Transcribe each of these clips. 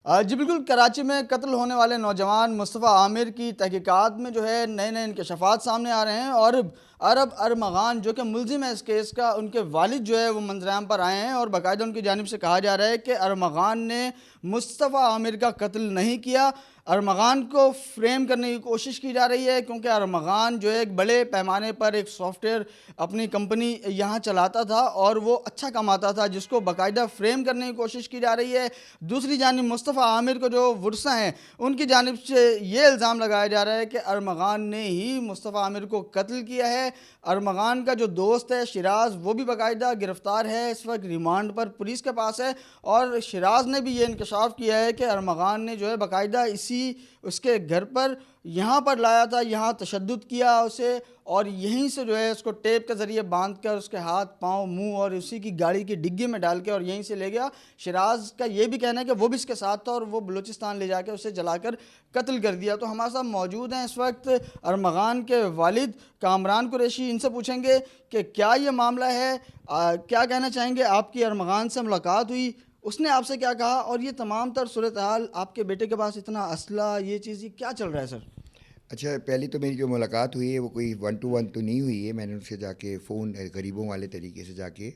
जी बिल्कुल, कराची में कत्ल होने वाले नौजवान मुस्तफ़ा आमिर की तहकीकात में जो है नए-नए इंकशाफात सामने आ रहे हैं और अरब अरमगान जो कि मुल्ज़िम है इस केस का, उनके वालिद जो है वो मंज़र-ए-आम पर आए हैं और बाकायदा उनकी जानिब से कहा जा रहा है कि अरमगान ने मुस्तफ़ा आमिर का कत्ल नहीं किया। अरमगान को फ्रेम करने की कोशिश की जा रही है क्योंकि अरमगान जो है एक बड़े पैमाने पर एक सॉफ्टवेयर अपनी कंपनी यहाँ चलाता था और वो अच्छा कमाता था, जिसको बाकायदा फ्रेम करने की कोशिश की जा रही है। दूसरी जानिब मुस्तफ़ा आमिर को जो वर्सा हैं, उनकी जानिब से ये इल्ज़ाम लगाया जा रहा है कि अरमगान ने ही मुस्तफ़ा आमिर को कत्ल किया है। अरमगान का जो दोस्त है शिराज़, वो भी बाकायदा गिरफ़्तार है, इस वक्त रिमांड पर पुलिस के पास है और शिराज़ ने भी ये इंकशाफ किया है कि अरमगान ने जो है बाकायदा इसी उसके घर पर यहाँ पर लाया था, यहाँ तशद्दुद किया उसे और यहीं से जो है उसको टेप के ज़रिए बांध कर उसके हाथ, पाँव, मुंह और उसी की गाड़ी की डिग्गी में डाल के और यहीं से ले गया। शिराज़ का ये भी कहना है कि वो भी इसके साथ था और वो बलूचिस्तान ले जाकर उसे जलाकर कत्ल कर दिया। तो हमारे साथ मौजूद हैं इस वक्त अरमगान के वालिद कामरान कुरैशी, इनसे पूछेंगे कि क्या ये मामला है, क्या कहना चाहेंगे? आपकी अरमगान से मुलाकात हुई, उसने आपसे क्या कहा और ये तमाम तर सूरत हाल, आपके बेटे के पास इतना असला, ये चीज़, ये क्या चल रहा है सर? अच्छा, पहली तो मेरी जो मुलाकात हुई है वो कोई 1 टू 1 तो नहीं हुई है। मैंने उनसे जाके फ़ोन गरीबों वाले तरीके से जाके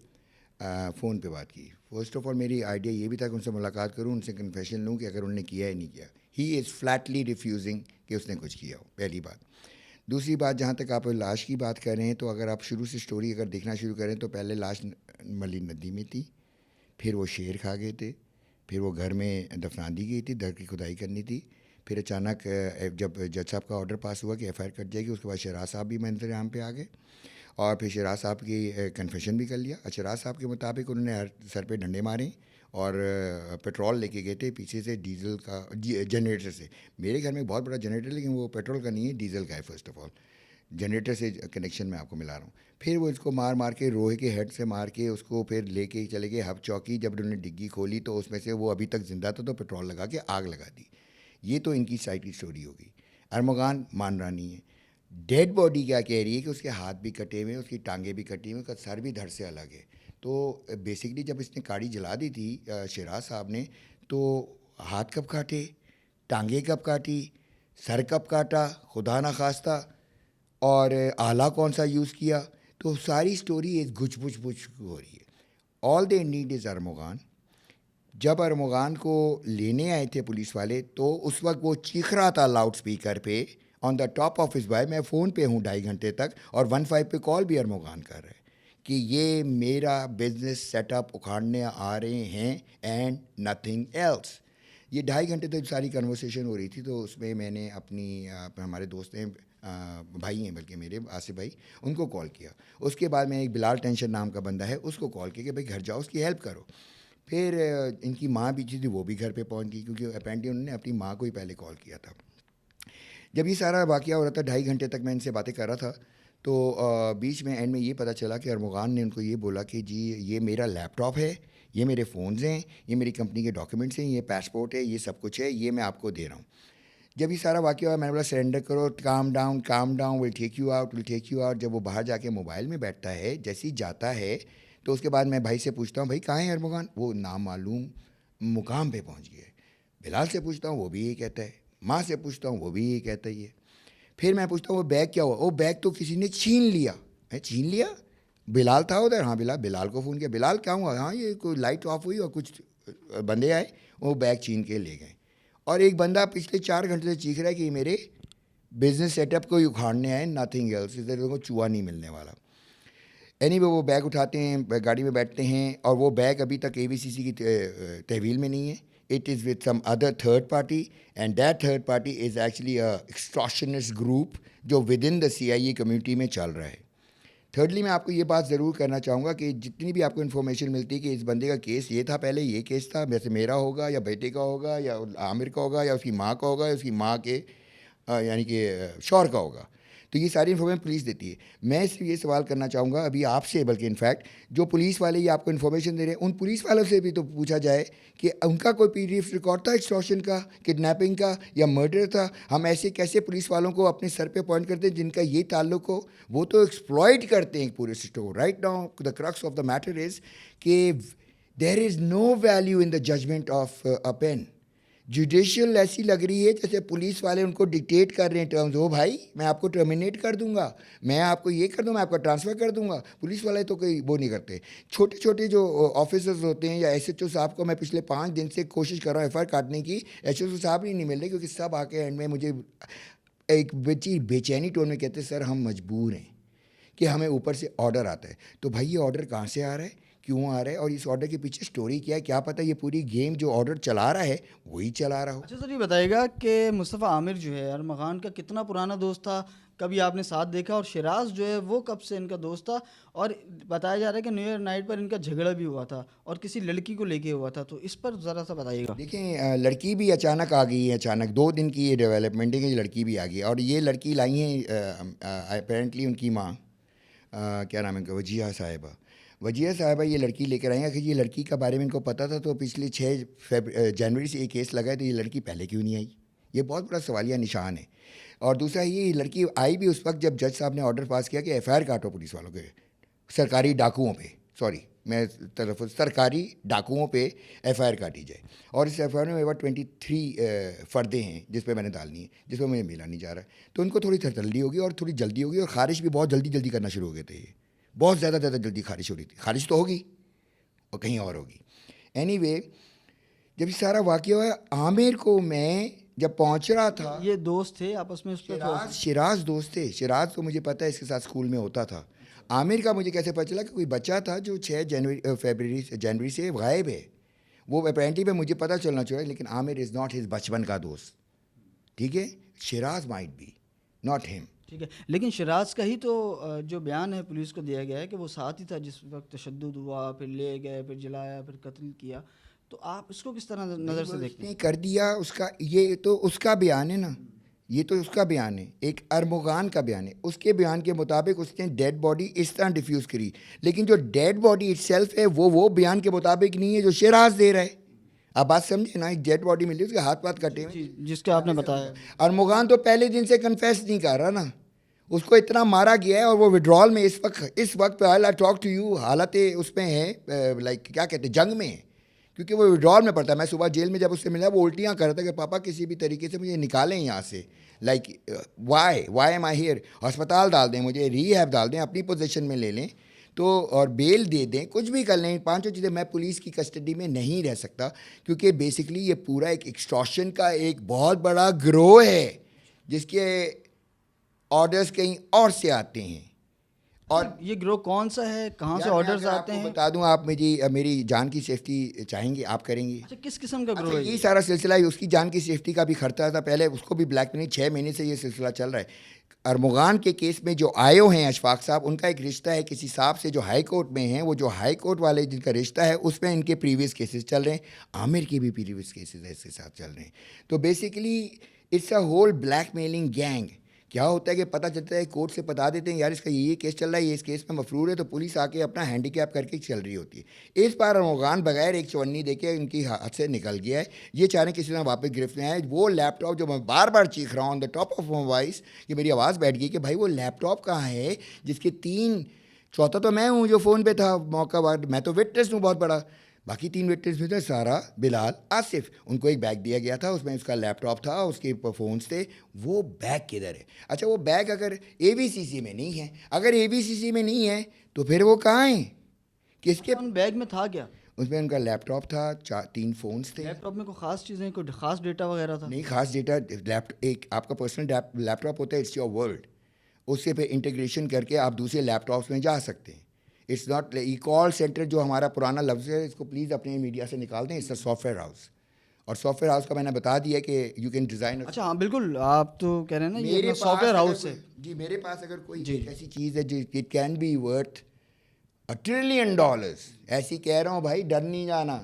फ़ोन पे बात की। फ़र्स्ट ऑफ़ ऑल मेरी आइडिया ये भी था कि उनसे मुलाकात करूँ, उनसे कन्फेशन लूँ कि अगर उन्होंने किया है नहीं किया। ही इज़ फ्लैटली रिफ्यूज़िंग कि उसने कुछ किया हो, पहली बात। दूसरी बात, जहाँ तक आप लाश की बात कर रहे हैं, तो अगर आप शुरू से स्टोरी अगर देखना शुरू करें तो पहले लाश मली नदी में थी, फिर वो शेर खा गए थे, फिर वो घर में दफना दी गई थी, दर की खुदाई करनी थी। फिर अचानक जब जज साहब का ऑर्डर पास हुआ कि एफ़आईआर कट जाएगी, उसके बाद शहराज साहब भी मंजर-ए-आम पे आ गए और फिर शहराज साहब की कन्फेशन भी कर लिया। शहराज साहब के मुताबिक उन्होंने सर पे डंडे मारे और पेट्रोल लेके गए थे पीछे से डीज़ल का जनरेटर से। मेरे घर में बहुत बड़ा जनरेटर, लेकिन वो पेट्रोल का नहीं है, डीज़ल का है। फ़र्स्ट ऑफ़ ऑल जनरेटर से कनेक्शन मैं आपको मिला रहा हूँ। फिर वो इसको मार मार के रोहे के हेड से मार के उसको फिर लेके चले गए हब चौकी। जब उन्होंने डिग्गी खोली तो उसमें से वो अभी तक ज़िंदा था, तो पेट्रोल लगा के आग लगा दी। ये तो इनकी साइड की स्टोरी होगी। अरमगान मान रहा नहीं है। डेड बॉडी क्या कह रही है कि उसके हाथ भी कटे हुए हैं, उसकी टांगें भी कटी हुई हैं, उसका सर भी धड़ से अलग है। तो बेसिकली जब इसने गाड़ी जला दी थी शहराज साहब ने, तो हाथ कब काटे, टांगें कब काटी, सर कब काटा, खुदा ना खास्ता, और आला कौन सा यूज़ किया, तो सारी स्टोरी एक गुछ पुछ पुछ हो रही है। All they need is Armaghan. जब अरमगान को लेने आए थे पुलिस वाले, तो उस वक्त वो चीख रहा था loudspeaker on the top of his by बाय, मैं फ़ोन पे हूँ 2.5 घंटे तक, और 15 पे कॉल भी अरमगान कर रहे हैं कि ये मेरा बिजनेस सेटअप उखाड़ने आ रहे हैं एंड नथिंग एल्स। ये 2.5 घंटे तक सारी कन्वर्सेशन हो रही थी। तो उसमें मैंने अपनी हमारे दोस्त हैं, भाई हैं बल्कि मेरे, आसिफ भाई, उनको कॉल किया। उसके बाद मैं एक बिलाल टेंशन नाम का बंदा है, उसको कॉल किया कि भाई घर जाओ, उसकी हेल्प करो। फिर इनकी माँ भी थी, वो भी घर पे पहुंच गई, क्योंकि अपेरेंटली उन्होंने अपनी माँ को ही पहले कॉल किया था। जब ये सारा वाक़या हो रहा था, 2.5 घंटे तक मैं इनसे बातें कर रहा था, तो बीच में एंड में ये पता चला कि अरमगान ने उनको ये बोला कि जी ये मेरा लैपटॉप है, ये मेरे फ़ोन्स हैं, ये मेरी कंपनी के डॉक्यूमेंट्स हैं, ये पासपोर्ट है, ये सब कुछ है, ये मैं आपको दे रहा हूँ। जब ये सारा वाक़या हुआ, मैंने बोला सरेंडर करो, calm down, will take you out, will take you out. जब वो बाहर जाके मोबाइल में बैठता है, जैसे ही जाता है, तो उसके बाद मैं भाई से पूछता हूँ, भाई कहाँ है अरमगान? वो नामालूम मुकाम पे पहुँच गया है। बिलाल से पूछता हूँ, वो भी यही कहता है। माँ से पूछता हूँ, वो भी यही कहता ही है। फिर मैं पूछता हूँ वो बैग क्या हुआ? वो बैग तो किसी ने छीन लिया है। छीन लिया? बिलाल था उधर? हाँ, बिलाल को फ़ोन किया, बिलाल क्या हुआ? हाँ, ये कोई लाइट ऑफ हुई और कुछ बंदे आए, वो बैग छीन के ले गए। और एक बंदा पिछले 4 घंटे से चीख रहा है कि मेरे बिजनेस सेटअप को ही उखाड़ने आए, नथिंग एल्स, इधर को चूहा नहीं मिलने वाला। एनीवे वो बैग उठाते हैं, गाड़ी में बैठते हैं, और वो बैग अभी तक एवीसीसी की तहवील में नहीं है। It is with some other third party, and that third party is actually a extortionist group जो within the CIA community में चल रहा है। थर्डली मैं आपको ये बात ज़रूर करना चाहूँगा कि जितनी भी आपको इन्फॉर्मेशन मिलती है कि इस बंदे का केस ये था, पहले ये केस था, वैसे मेरा होगा या बेटे का होगा या आमिर का होगा या उसकी माँ का होगा या उसकी माँ के यानी कि शौहर का होगा, तो ये सारी इन्फॉर्मेशन पुलिस देती है। मैं सिर्फ ये सवाल करना चाहूँगा अभी आपसे, बल्कि इनफैक्ट जो पुलिस वाले ये आपको इन्फॉर्मेशन दे रहे हैं, उन पुलिस वालों से भी तो पूछा जाए कि उनका कोई PDF रिकॉर्ड था एक्सटॉर्शन का, किडनैपिंग का या मर्डर था? हम ऐसे कैसे पुलिस वालों को अपने सर पे पॉइंट करते हैं जिनका ये ताल्लुक हो? वो तो एक्सप्लॉइट करते हैं पूरे सिस्टम को। Right now the crux of the matter is कि there is no value in the judgment of a pen. Judicial ऐसी लग रही है जैसे पुलिस वाले उनको डिक्टेट कर रहे हैं टर्म्स, हो भाई मैं आपको टर्मिनेट कर दूंगा, मैं आपको ये कर दूंगा, मैं आपका ट्रांसफ़र कर दूंगा। पुलिस वाले तो कोई वो नहीं करते। छोटे छोटे जो ऑफिसर्स होते हैं या एसएचओ साहब को मैं पिछले 5 दिन से कोशिश कर रहा हूँ एफआईआर काटने की, एसएचओ साहब ही नहीं मिल रहे, क्योंकि सब आके एंड में मुझे एक बेचैनी टोन में कहते हैं सर हम मजबूर हैं कि हमें ऊपर से ऑर्डर आता है। तो भाई ये ऑर्डर कहाँ से आ रहा है, क्यों आ रहा है, और इस ऑर्डर के पीछे स्टोरी क्या है, क्या पता ये पूरी गेम जो ऑर्डर चला रहा है वही चला रहा हो। अच्छा सर, ये बताइएगा कि मुस्तफ़ा आमिर जो है अरमग़ान का कितना पुराना दोस्त था, कभी आपने साथ देखा, और शिराज जो है वो कब से इनका दोस्त था, और बताया जा रहा है कि न्यू ईयर नाइट पर इनका झगड़ा भी हुआ था और किसी लड़की को लेके हुआ था, तो इस पर ज़रा सा बताइएगा। देखें लड़की भी अचानक आ गई है, अचानक 2 दिन की ये डेवलपमेंट है कि ये लड़की भी आ गई, और ये लड़की लाई हैं अपेरेंटली उनकी माँ, क्या नाम है इनका, वजिया साहिबा। वजिया साहिबा ये लड़की लेकर आई हैं कि ये लड़की के बारे में इनको पता था, तो पिछले 6 जनवरी से ये केस लगा है, तो ये लड़की पहले क्यों नहीं आई, ये बहुत बड़ा सवालिया निशान है। और दूसरा ये लड़की आई भी उस वक्त जब जज साहब ने ऑर्डर पास किया कि एफआईआर काटो पुलिस वालों के सरकारी डाकुओं पे, सॉरी मैं तरफ सरकारी डाकुओं पे एफआईआर काटी जाए। और इस एफआईआर में मेरे 23 फ़र्दे हैं जिस पे मैंने डालनी है, जिस पर मुझे मिला नहीं जा रहा, तो उनको थोड़ी थरथल्ली होगी और थोड़ी जल्दी होगी, और ख़ारिश भी बहुत जल्दी जल्दी करना शुरू हो गए थे। ये बहुत ज़्यादा जल्दी ख़ारिश हो रही थी, ख़ारिश तो होगी और कहीं और होगी। एनीवे जब ये सारा वाक़या हुआ, आमिर को मैं जब पहुंच रहा था, ये दोस्त थे आपस में, उस पर शिराज दोस्त थे, शिराज तो मुझे पता है इसके साथ स्कूल में होता था। आमिर का मुझे कैसे पता चला कि कोई बच्चा था जो 6 जनवरी से गायब है, वो अपेरेंटली पे मुझे पता चलना चाहिए, लेकिन आमिर इज़ नॉट हिज बचपन का दोस्त, ठीक है, Siraj might be not him, ठीक है। लेकिन शिराज का ही तो जो बयान है पुलिस को दिया गया है कि वो साथ ही था जिस वक्त तशद्दुद हुआ, फिर ले गए, फिर जलाया, फिर कत्ल किया, तो आप इसको किस तरह नज़र से देखते हैं? कर दिया उसका, ये तो उसका बयान है ना, ये तो उसका बयान है, एक अरमग़ान का बयान है। उसके बयान के मुताबिक उसने डेड बॉडी इस तरह डिफ्यूज़ करी, लेकिन जो डेड बॉडी इटसेल्फ है वो बयान के मुताबिक नहीं है जो शिराज दे रहा है। आप बात समझे ना, एक डेड बॉडी मिली, उसके हाथ पाथ कटे हुए, जिसके आपने बताया। अरमग़ान तो पहले दिन से कन्फेस नहीं कर रहा ना, उसको इतना मारा गया है और वो विड्रॉल में इस वक्त आई टॉक टू यू हालत उसमें है, लाइक क्या कहते हैं, जंग में है, क्योंकि वो विड्रॉल में पड़ता है। मैं सुबह जेल में जब उससे मिला वो उल्टियाँ कर रहा था कि पापा किसी भी तरीके से मुझे निकालें यहाँ से, like why am I here, अस्पताल डाल दें, मुझे रीहैब डाल दें, अपनी पोजीशन में ले लें तो, और बेल दे दें, कुछ भी कर लें, 5 चीज़ें। मैं पुलिस की कस्टडी में नहीं रह सकता, क्योंकि बेसिकली ये पूरा एक एक्सटॉर्शन का एक बहुत बड़ा ग्रोह है जिसके ऑर्डर्स कहीं और से आते हैं। और ये ग्रोह कौन सा है, कहाँ से ऑर्डर्स आते हैं? बता दूं, आप मेरी जान की सेफ्टी चाहेंगे, आप करेंगे? अच्छा, किस किस्म का ग्रोह है? ये सारा सिलसिला है, उसकी जान की सेफ्टी का भी खर्चा था, पहले उसको भी ब्लैकमेलिंग 6 महीने से ये सिलसिला चल रहा है। अरमग़ान के केस में जो आयो हैं अशफाक साहब, उनका एक रिश्ता है किसी साहब से जो हाई कोर्ट में हैं, वो जो हाई कोर्ट वाले जिनका रिश्ता है उसमें इनके प्रीवियस केसेस चल रहे हैं, आमिर के भी प्रीवियस केसेस इसके साथ चल रहे हैं। तो basically it's a whole blackmailing gang. क्या होता है कि पता चलता है, कोर्ट से बता देते हैं यार इसका ये केस चल रहा है, ये इस केस में मफरूर है, तो पुलिस आके अपना हैंडीकैप करके चल रही होती है। इस बार अरमग़ान बगैर एक चवन्नी देके उनकी हाथ से निकल गया है, ये चाह रहे किसी तरह वापस गिरफ्त में आए। वो लैपटॉप जो मैं बार बार चीख रहा हूँ on top of of my voice, कि मेरी आवाज़ बैठ गई कि भाई वो लैपटॉप कहाँ है जिसके 3, चौथा तो मैं हूँ जो फ़ोन पे था मौका बाद, मैं तो विटनेस हूँ बहुत बड़ा, बाकी 3 विटनेस में थे सारा, बिलाल, आसिफ। उनको एक बैग दिया गया था, उसमें उसका लैपटॉप था, उसके फ़ोन्स थे, वो बैग किधर है? अच्छा, वो बैग अगर AVCC में नहीं है, अगर AVCC में नहीं है तो फिर वो कहाँ है, किसके बैग में था क्या? उसमें उनका लैपटॉप था, 3 फ़ोन्स थे। लैपटॉप में कोई ख़ास चीज़ें, कोई ख़ास डेटा वगैरह था? नहीं, ख़ास डेटा, एक आपका पर्सनल लैपटॉप होता है, इट्स योर वर्ल्ड, उससे पे इंटीग्रेशन करके आप दूसरे लैपटॉप्स में जा सकते हैं। It's not E call centre, जो हमारा पुराना लफ्ज़ है, इसको प्लीज़ अपने मीडिया से निकाल दें। इट्स अ सॉफ्टवेयर हाउस, और सॉफ्टवेयर हाउस का मैंने बता दिया कि यू कैन डिज़ाइन। अच्छा हाँ बिल्कुल, आप तो कह रहे हैं ना मेरे सॉफ्टवेयर हाउस है जी, मेरे पास अगर कोई ऐसी चीज़ है जो it can be worth $1 trillion, ऐसी कह रहा हूँ भाई, डर नहीं जाना,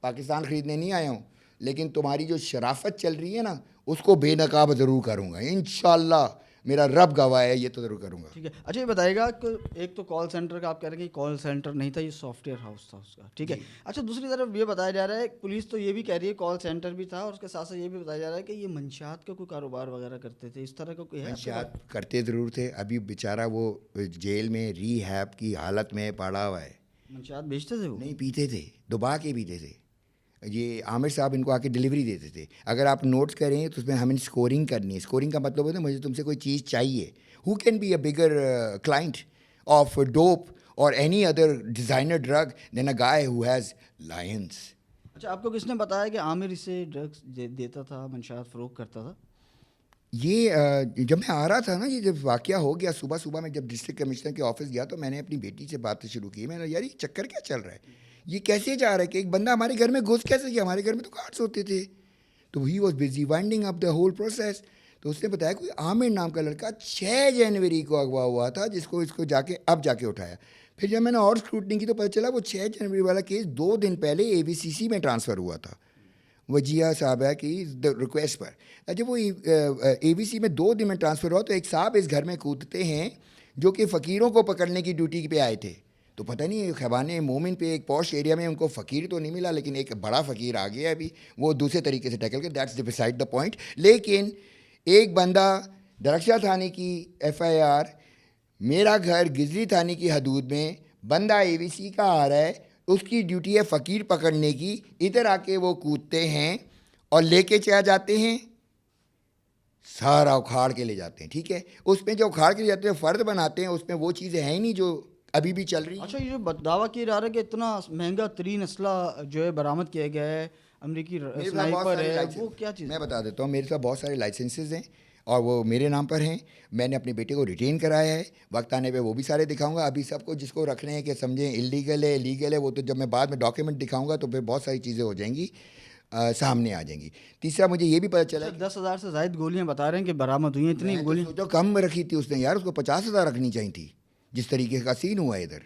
पाकिस्तान ख़रीदने नहीं आया हूँ, लेकिन तुम्हारी जो शराफत चल रही है ना उसको बेनकाब ज़रूर करूँगा इंशाल्लाह, मेरा रब गवाह है, ये तो ज़रूर करूँगा। ठीक है। अच्छा ये बताइएगा कि एक तो कॉल सेंटर का आप कह रहे हैं कि कॉल सेंटर नहीं था, ये सॉफ्टवेयर हाउस था उसका, ठीक है। अच्छा, दूसरी तरफ ये बताया जा रहा है, पुलिस तो ये भी कह रही है कॉल सेंटर भी था, और उसके साथ साथ ये भी बताया जा रहा है कि ये मंशियात का कोई कारोबार वगैरह करते थे, इस तरह का कोई है? मंशियात करते ज़रूर थे, अभी बेचारा वो जेल में रीहैब की हालत में पड़ा हुआ है। मंशियात बेचते थे वो? नहीं, पीते थे, दुबा के पीते थे, ये आमिर साहब इनको आके डिलीवरी देते थे। अगर आप नोट्स करें तो उसमें हमें स्कोरिंग करनी है। स्कोरिंग का मतलब होता है मुझे तुमसे कोई चीज़ चाहिए। Who can be a bigger client of dope or any other designer drug than a guy who has lions. अच्छा, आपको किसने बताया कि आमिर इसे ड्रग्स देता था, मंशात फ़रोख्त करता था? ये जब मैं आ रहा था ना, ये जब वाक़या हो गया, सुबह सुबह मैं जब डिस्ट्रिक्ट कमिश्नर के ऑफिस गया तो मैंने अपनी बेटी से बातें शुरू की। मैंने यार ये चक्कर क्या चल रहा है, ये कैसे जा रहा है कि एक बंदा हमारे घर में घुस कैसे गया, हमारे घर में तो कार्ड्स होते थे। तो he was busy winding up the whole process. तो उसने बताया कोई आमिर नाम का लड़का 6 जनवरी को अगवा हुआ था, जिसको इसको जाके उठाया। फिर जब मैंने और स्क्रूटनी की तो पता चला वो 6 जनवरी वाला केस 2 दिन पहले ABCC में ट्रांसफ़र हुआ था वजिया साहब है कि रिक्वेस्ट पर। जब वो ABC में 2 दिन में ट्रांसफ़र हुआ तो एक साहब इस घर में कूदते हैं जो कि फ़कीरों को पकड़ने की ड्यूटी पे आए थे। तो पता नहीं खैबाने मोमिन पे एक पॉश एरिया में उनको फ़कीर तो नहीं मिला, लेकिन एक बड़ा फ़कीर आ गया अभी, वो दूसरे तरीके से टैकल कर, दैट्स बिसाइड द पॉइंट। लेकिन एक बंदा दरख्शा थाने की FIR, मेरा घर गिजली थाने की हदूद में, बंदा ABC का आ रहा है, उसकी ड्यूटी है फ़कीर पकड़ने की, इधर आके वो कूदते हैं और लेके चले जाते हैं, सारा उखाड़ के ले जाते हैं। ठीक है, उसमें जो उखाड़ के ले जाते हैं फ़र्द बनाते हैं, उसमें वो चीज़ें हैं ही नहीं जो अभी भी चल रही हैं। अच्छा, ये जो दावा किया जा रहा है कि इतना महंगा तरीन असला जो है बरामद किया गया है, अमेरिकी स्नाइपर है, वो क्या चीज़? मैं बता देता हूँ, मेरे साथ बहुत सारे लाइसेंसेज हैं और वो मेरे नाम पर हैं। मैंने अपने बेटे को रिटेन कराया है, वक्त आने पे वो भी सारे दिखाऊंगा। अभी सबको जिसको रखने हैं कि समझें इलीगल है लीगल है, वो तो जब मैं बाद में डॉक्यूमेंट दिखाऊंगा तो फिर बहुत सारी चीज़ें हो जाएंगी, सामने आ जाएंगी। तीसरा, मुझे ये भी पता चला 10,000 से ज़ायद गोलियां बता रहे हैं कि बरामद हुई हैं, इतनी गोलियां। जो कम रखी थी उसने यार, उसको 50,000 रखनी चाहिए थी। जिस तरीके का सीन हुआ इधर,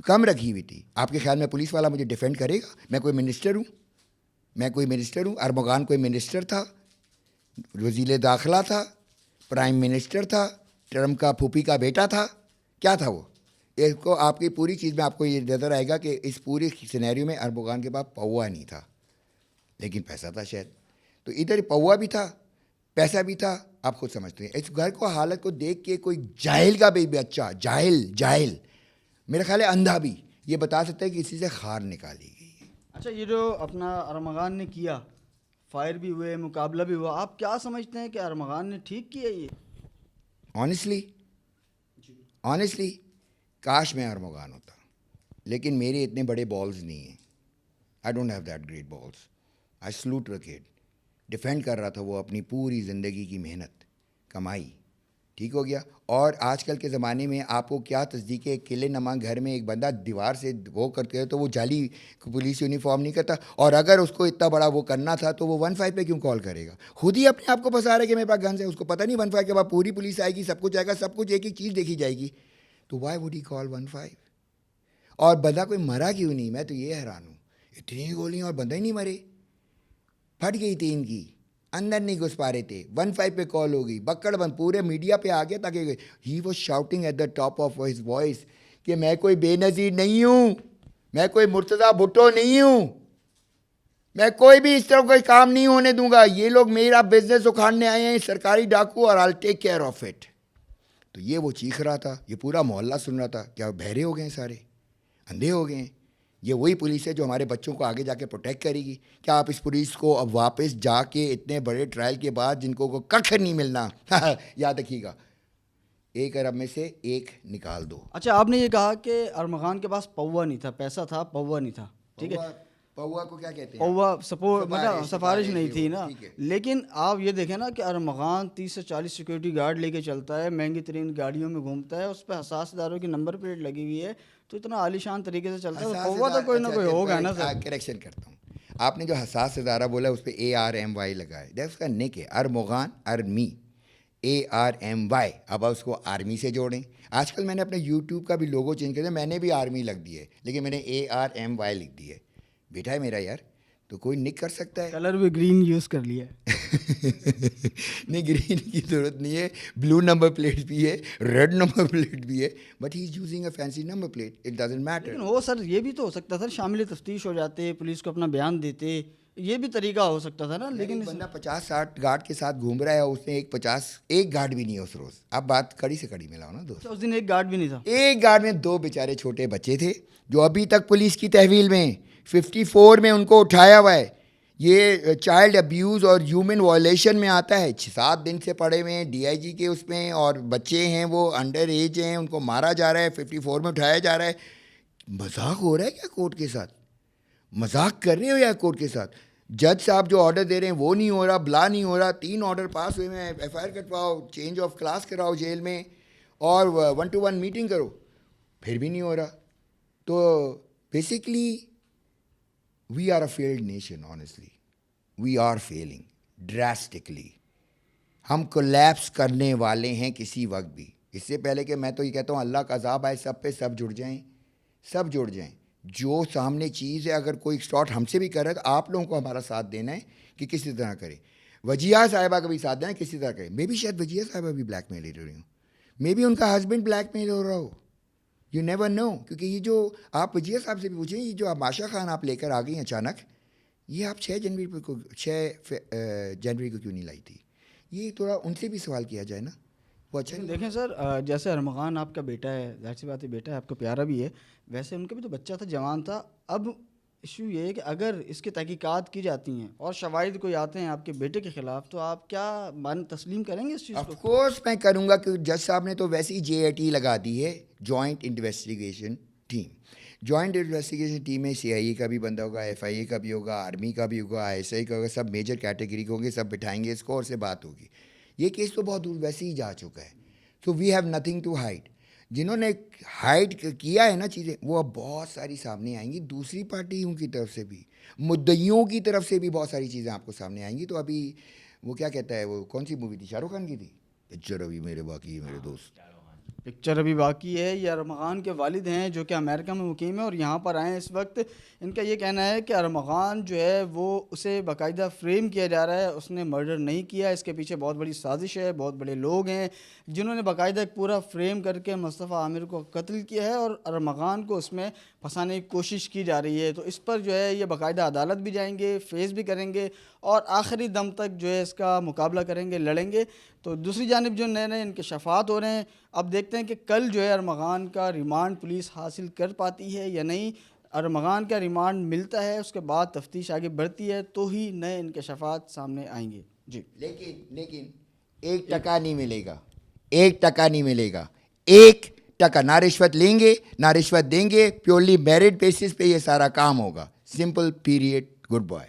कम रखी हुई थी। आपके ख्याल में पुलिस वाला मुझे डिफेंड करेगा? मैं कोई मिनिस्टर हूँ? मैं कोई मिनिस्टर हूँ? अरमगान कोई मिनिस्टर था, वज़ीर दाखिला था, प्राइम मिनिस्टर था, ट्रम्प का फूफी का बेटा था, क्या था वो? इसको आपकी पूरी चीज़ में आपको ये नज़र आएगा कि इस पूरी सिनेरियो में अरमगान के पास पौवा नहीं था, लेकिन पैसा था शायद। तो इधर पौवा भी था, पैसा भी था। आप खुद समझते हैं इस घर को, हालत को देख के कोई जाहिल का भी बच्चा, जाहिल मेरा ख्याल है अंधा भी ये बता सकता है कि इसी से खार निकाली गई है। अच्छा, ये जो अपना अरमगान ने किया, फायर भी हुए, मुकाबला भी हुआ, आप क्या समझते हैं कि अरमगान ने ठीक किया ये? ऑनेस्टली काश मैं अरमगान होता, लेकिन मेरे इतने बड़े बॉल्स नहीं हैं। I don't have that great balls. I salute the kid. Defend कर रहा था वो अपनी पूरी ज़िंदगी की मेहनत कमाई, ठीक हो गया। और आजकल के ज़माने में आपको क्या तस्दीक है, किले नमा घर में एक बंदा दीवार से वो करते हैं तो वो जाली पुलिस यूनिफॉर्म नहीं करता। और अगर उसको इतना बड़ा वो करना था तो वो 15 पे क्यों कॉल करेगा? खुद ही अपने आप को फंसा रहा है कि मेरे पास गन्स है। उसको पता नहीं 15 के बाद पूरी पुलिस आएगी, सब कुछ आएगा, सब कुछ एक एक चीज़ देखी जाएगी। तो वाई वुड ही कॉल 15? और बंदा कोई मरा क्यों नहीं? मैं तो ये हैरान हूँ, इतनी गोलियाँ और बंदा ही नहीं मरे। फट गई थी इनकी, अंदर नहीं घुस पा रहे थे, 15 पे कॉल हो गई, बक्कड़ बंद, पूरे मीडिया पे आ गया। ताकि he was shouting at the of his his voice कि मैं कोई बेनज़ीर नहीं हूँ, मैं कोई मुर्तज़ा भुट्टो नहीं हूँ, मैं कोई भी इस तरह कोई काम नहीं होने दूंगा। ये लोग मेरा बिजनेस उखाड़ने आए हैं, सरकारी डाकू, और I take care of it. तो ये वो चीख रहा था, ये पूरा मोहल्ला सुन रहा था। क्या बहरे हो गए, सारे अंधे हो गए? ये वही पुलिस है जो हमारे बच्चों को आगे जाके प्रोटेक्ट करेगी। क्या आप इस पुलिस को अब वापस जाके इतने बड़े ट्रायल के बाद जिनको को कख नहीं मिलना याद रखिएगा, 1 अरब में से 1 निकाल दो। अच्छा, आपने ये कहा कि अरमगान के पास पौवा नहीं था, पैसा था, पौवा नहीं था, ठीक है। पौवा को क्या कहते हैं? पौवा सपोर्ट, मतलब सिफारिश नहीं थी ना। ठीक है। लेकिन आप ये देखें ना कि अरमगान 30 से 40 सिक्योरिटी गार्ड लेके चलता है, महंगी तरीन गाड़ियों में घूमता है, उस पर हसास इदारों की नंबर प्लेट लगी हुई है, तो इतना आलीशान तरीके से चलता है, तो पौवा तो कोई ना कोई होगा ना सर। करेक्शन करता हूँ, आपने जो हसास इदारा बोला उस पर ARMY लगा है, दैट्स उसका निक है, अरमगान आर्मी, ARMY। अब उसको आर्मी से जोड़ें। आजकल मैंने अपने यूट्यूब का भी लोगो चेंज कर दिया, मैंने भी आर्मी लग दी है, लेकिन मैंने ARMY लिख दी है। बेटा है मेरा यार, तो कोई निक कर सकता है। कलर भी ग्रीन यूज़ कर लिया है। नहीं, ग्रीन की ज़रूरत नहीं है, ब्लू नंबर प्लेट भी है, रेड नंबर प्लेट भी है, but he is using a fancy number plate, it doesn't matter. लेकिन हो सर, ये भी तो हो सकता था, शामिल तफ्तीश हो जाते, पुलिस को अपना बयान देते, ये भी तरीका हो सकता था ना। लेकिन बंदा 50-60 गार्ड के साथ घूम रहा है, उसने एक गार्ड भी नहीं है उस रोज़। आप बात कड़ी से कड़ी मिलाओ ना दोस्त। उस दिन एक गार्ड भी नहीं था। एक गार्ड में 2 बेचारे छोटे बच्चे थे जो अभी तक पुलिस की तहवील में 54 में उनको उठाया हुआ है। ये चाइल्ड अब्यूज़ और ह्यूमन वायलेशन में आता है। 6-7 दिन से पड़े हुए हैं DIG के उसमें, और बच्चे हैं वो अंडर एज हैं, उनको मारा जा रहा है, 54 में उठाया जा रहा है। मजाक हो रहा है क्या कोर्ट के साथ? मजाक कर रहे हो या कोर्ट के साथ? जज साहब जो ऑर्डर दे रहे हैं वो नहीं हो रहा, ब्ला नहीं हो रहा, 3 ऑर्डर पास हुए हैं, FIR कटवाओ, चेंज ऑफ क्लास कराओ जेल में, और 1-to-1 मीटिंग करो, फिर भी नहीं हो रहा। तो basically we are a failed nation, honestly we are failing drastically. हम कोलैप्स करने वाले हैं किसी वक्त भी। इससे पहले कि मैं तो ये कहता हूँ अल्लाह का अज़ाब आए सब पे, सब जुड़ जाएं, सब जुड़ जाएं। जो सामने चीज़ है, अगर कोई एक्सटॉर्ट हमसे भी कर रहा है तो आप लोगों को हमारा साथ देना है कि किसी तरह करें। वजिया साहिबा का भी साथ देना है, किसी तरह करें। मे भी शायद वजिया साहिबा भी ब्लैकमेल हो रही हूँ, मे भी उनका हस्बैंड ब्लैकमेल हो रहा हो, यू नेवर नो। क्योंकि ये जो आप वजिया साहब से भी पूछें, ये जो आप माशा खान आप लेकर आ गई अचानक, ये आप 6 जनवरी को क्यों नहीं लाई थी? ये थोड़ा उनसे भी सवाल किया जाए ना, वो अच्छा नहीं। देखें सर, जैसे अरमगान आपका बेटा है, जाहिर सी बात है बेटा है, आपका प्यारा भी है, वैसे उनका भी तो बच्चा था, जवान था। अब इशू ये है कि अगर इसकी तहकीकात की जाती हैं और शवाहिद कोई आते हैं आपके बेटे के ख़िलाफ़, तो आप क्या मान तस्लीम करेंगे इस चीज़ को? ऑफ कोर्स मैं करूँगा, क्योंकि जज साहब ने तो वैसे ही JIT लगा दी है, joint investigation team. Joint investigation team में CIA का भी बंदा होगा, FIA का भी होगा, आर्मी का भी होगा, ISI का होगा, सब मेजर कैटेगरी के होंगे, सब बिठाएंगे इसको और से बात होगी। ये केस तो बहुत दूर वैसे ही जा चुका है, तो we have nothing to hide. जिन्होंने हाइड किया है ना चीज़ें, वो अब बहुत सारी सामने आएंगी, दूसरी पार्टियों की तरफ से भी, मुद्दइयों की तरफ से भी बहुत सारी चीज़ें आपको सामने आएंगी। तो अभी वो क्या कहता है, वो कौन सी मूवी थी, शाहरुख खान की थी, पिक्चर अभी मेरे बाकी है मेरे दोस्त, पिक्चर अभी बाकी है। ये अरमगान के वालिद हैं जो कि अमेरिका में मुकीम है और यहाँ पर आए हैं इस वक्त। इनका ये कहना है कि अरमगान जो है वो उसे बाकायदा फ्रेम किया जा रहा है, उसने मर्डर नहीं किया, इसके पीछे बहुत बड़ी साजिश है, बहुत बड़े लोग हैं जिन्होंने बाकायदा एक पूरा फ्रेम करके मुस्तफ़ा आमिर को कत्ल किया है और अरमगान को उसमें फंसाने की कोशिश की जा रही है। तो इस पर जो है ये बाकायदा अदालत भी जाएंगे, फेस भी करेंगे और आखिरी दम तक जो है इसका मुकाबला करेंगे, लड़ेंगे। तो दूसरी जानिब जो नए नए इंकशाफात हो रहे हैं, अब देखते हैं कि कल जो है अरमगान का रिमांड पुलिस हासिल कर पाती है या नहीं। अरमगान का रिमांड मिलता है, उसके बाद तफ्तीश आगे बढ़ती है, तो ही नए इंकशाफात सामने आएंगे। जी, लेकिन 1% नहीं मिलेगा, 1% नहीं मिलेगा, 1% ना रिश्वत लेंगे ना रिश्वत देंगे, प्योरली मेरिट बेसिस पे ये सारा काम होगा। Simple, period, good boy.